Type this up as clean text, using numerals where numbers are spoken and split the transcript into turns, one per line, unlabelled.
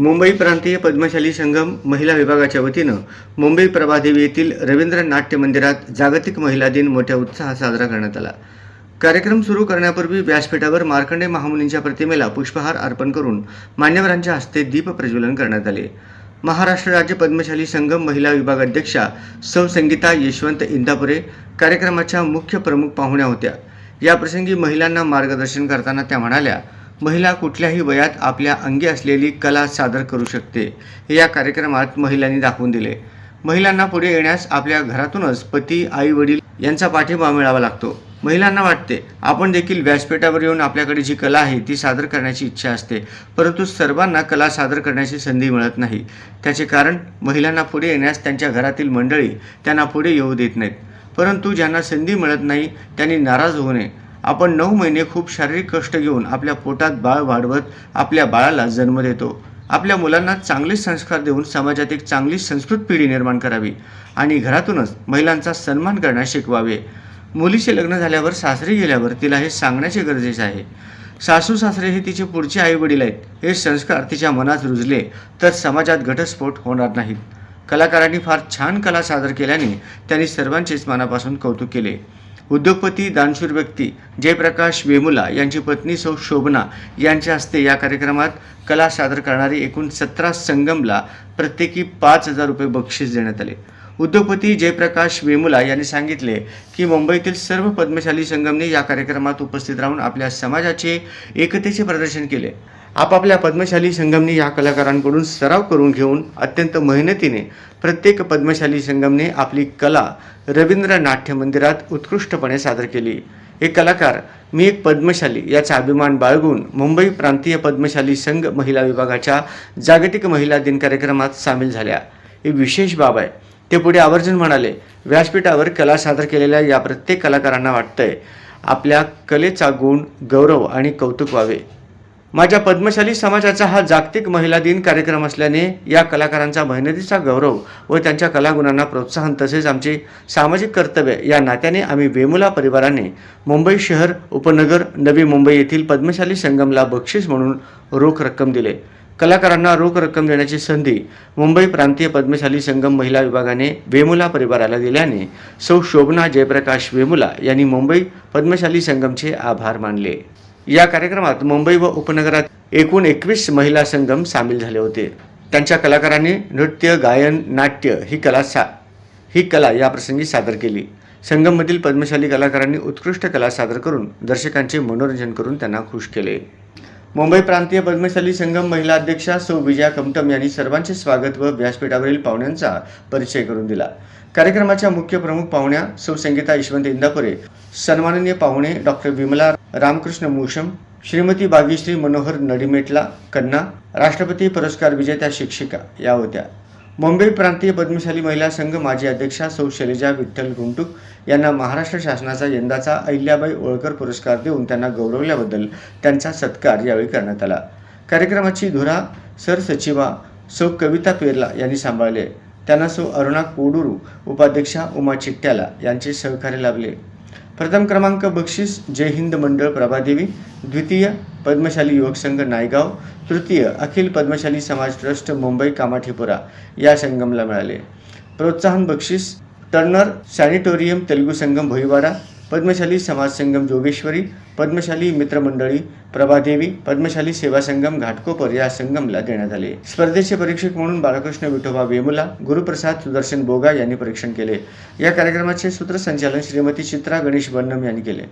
मुंबई प्रांतीय पद्मशाली संगम महिला विभागाच्या वतीनं मुंबई प्रभादेवी येथील रवींद्र नाट्य मंदिरात जागतिक महिला दिन मोठ्या उत्साहात साजरा करण्यात आला। कार्यक्रम सुरू करण्यापूर्वी व्यासपीठावर मार्कंडे महामुनींच्या प्रतिमेला पुष्पहार अर्पण करून मान्यवरांच्या हस्ते दीप प्रज्वलन करण्यात आले। महाराष्ट्र राज्य पद्मशाली संगम महिला विभाग अध्यक्षा सौ संगीता यशवंत इंदापुरे कार्यक्रमाच्या मुख्य प्रमुख पाहुण्या होत्या। याप्रसंगी महिलांना मार्गदर्शन करताना त्या म्हणाल्या, महिला कुठल्याही वयात आपल्या अंगी असलेली कला सादर करू शकते हे या कार्यक्रमात महिलांनी दाखवून दिले। महिलांना पुढे येण्यास आपल्या घरातूनच पती, आई वडील यांचा पाठिंबा मिळावा लागतो। महिलांना वाटते आपण देखील व्यासपीठावर येऊन आपल्याकडे जी कला आहे ती सादर करण्याची इच्छा असते, परंतु सर्वांना कला सादर करण्याची संधी मिळत नाही। त्याचे कारण महिलांना पुढे येण्यास त्यांच्या घरातील मंडळी त्यांना पुढे येऊ देत नाहीत। परंतु ज्यांना संधी मिळत नाही त्यांनी नाराज होऊ नये। आपण 9 महिने खूप शारीरिक कष्ट घेऊन आपल्या पोटात बाळ वाढवत आपल्या बाळाला जन्म देतो। आपल्या मुलांना चांगले संस्कार देऊन समाजात एक चांगली संस्कृत पिढी निर्माण करावी आणि घरातूनच महिलांचा सन्मान करण्यास शिकवावे। मुलीचे लग्न झाल्यावर सासरी गेल्यावर तिला हे सांगण्याचे गरजेचे आहे। सासू सासरे हे तिचे पुढचे आई वडील आहेत। हे संस्कार तिच्या मनात रुजले तर समाजात घटस्फोट होणार नाहीत। कलाकारांनी फार छान कला सादर केल्याने त्यांनी सर्वांचेच मनापासून कौतुक केले। उद्योगपती, दानशूर व्यक्ती जयप्रकाश वेमुला यांची पत्नी सौ शोभना यांच्या हस्ते या कार्यक्रमात कला सादर करणारे एकूण 17 संगमला प्रत्येकी 5,000 रुपये बक्षीस देण्यात आले। उद्योगपती जयप्रकाश वेमुला यांनी सांगितले की मुंबईतील सर्व पद्मशाली संगमने या कार्यक्रमात उपस्थित राहून आपल्या समाजाचे एकतेचे प्रदर्शन केले। आपापल्या पद्मशाली संगमने या कलाकारांकडून सराव करून घेऊन अत्यंत मेहनतीने प्रत्येक पद्मशाली संगमने आपली कला रवींद्र नाट्य मंदिरात उत्कृष्टपणे सादर केली। एक कलाकार, मी एक पद्मशाली याचा अभिमान बाळगून मुंबई प्रांतीय पद्मशाली संघ महिला विभागाच्या जागतिक महिला दिन कार्यक्रमात सामील झाल्या। ही विशेष बाब आहे। ते पुढे आवर्जून म्हणाले, व्यासपीठावर कला सादर केलेल्या या प्रत्येक कलाकारांना वाटतंय आपल्या कलेचा गुण, गौरव आणि कौतुक व्हावे। माझ्या पद्मशाली समाजाचा हा जागतिक महिला दिन कार्यक्रम असल्याने या कलाकारांचा मेहनतीचा गौरव व त्यांच्या कलागुणांना प्रोत्साहन तसेच आमचे सामाजिक कर्तव्य या नात्याने आम्ही वेमुला परिवाराने मुंबई शहर, उपनगर, नवी मुंबई येथील पद्मशाली संगमला बक्षीस म्हणून रोख रक्कम दिले। कलाकारांना रोख रक्कम देण्याची संधी मुंबई प्रांतीय पद्मशाली संगम महिला विभागाने वेमुला परिवाराला दिल्याने सौ शोभना जयप्रकाश वेमुला यांनी मुंबई पद्मशाली संगमचे आभार मानले। या कार्यक्रमात मुंबई व उपनगरात एकूण 21 महिला संगम सामील झाले होते। त्यांच्या कलाकारांनी नृत्य, गायन, नाट्य ही कला या प्रसंगी सादर केली। संगममधील पद्मशाली कलाकारांनी उत्कृष्ट कला सादर करून दर्शकांचे मनोरंजन करून त्यांना खुश केले। मुंबई प्रांतीय पद्मशाली संगम महिला अध्यक्षा सौ विजया कमटम यांनी सर्वांचे स्वागत व व्यासपीठावरील पाहुण्यांचा परिचय करून दिला। कार्यक्रमाच्या मुख्य प्रमुख पाहुण्या सौ संगीता यशवंत इंदापुरे, सन्माननीय पाहुणे डॉक्टर विमला रामकृष्ण मूषम, श्रीमती भाग्यश्री मनोहर नडीमेटला कन्ना, राष्ट्रपती पुरस्कार विजेत्या शिक्षिका या होत्या। मुंबई प्रांतीय पद्मशाली महिला संघ माजी अध्यक्षा सौ शैलजा विठ्ठल गुंटूक यांना महाराष्ट्र शासनाचा यंदाचा अहिल्याबाई होळकर पुरस्कार देऊन त्यांना गौरवल्याबद्दल त्यांचा सत्कार यावेळी करण्यात आला। कार्यक्रमाची धुरा सरसचिवा सौ कविता पेरला यांनी सांभाळले। त्यांना सौ अरुणा कोडुरू, उपाध्यक्षा उमा चिट्ट्याला यांचे सहकार्य लाभले। प्रथम क्रमांक बक्षीस जय हिंद मंडळ प्रभादेवी, द्वितीय पद्मशाली युवक संघ नायगाव, तृतीय अखिल पद्मशाली समाज ट्रस्ट मुंबई कामाठीपुरा या संगमला मिळाले। प्रोत्साहन बक्षीस टर्नर सॅनिटोरियम तेलुगू संगम भोईवाडा, पद्मशाली समाज संगम जोगेश्वरी, पद्मशाली मित्रमंडळी प्रभादेवी, पद्मशाली सेवा संगम घाटकोपर या संगमला देण्यात आले। स्पर्धेचे परीक्षक म्हणून बाळकृष्ण विठोबा वेमुला, गुरुप्रसाद सुदर्शन बोगा यांनी परीक्षण केले। या कार्यक्रमाचे सूत्रसंचालन श्रीमती चित्रा गणेश बन्नम यांनी केले।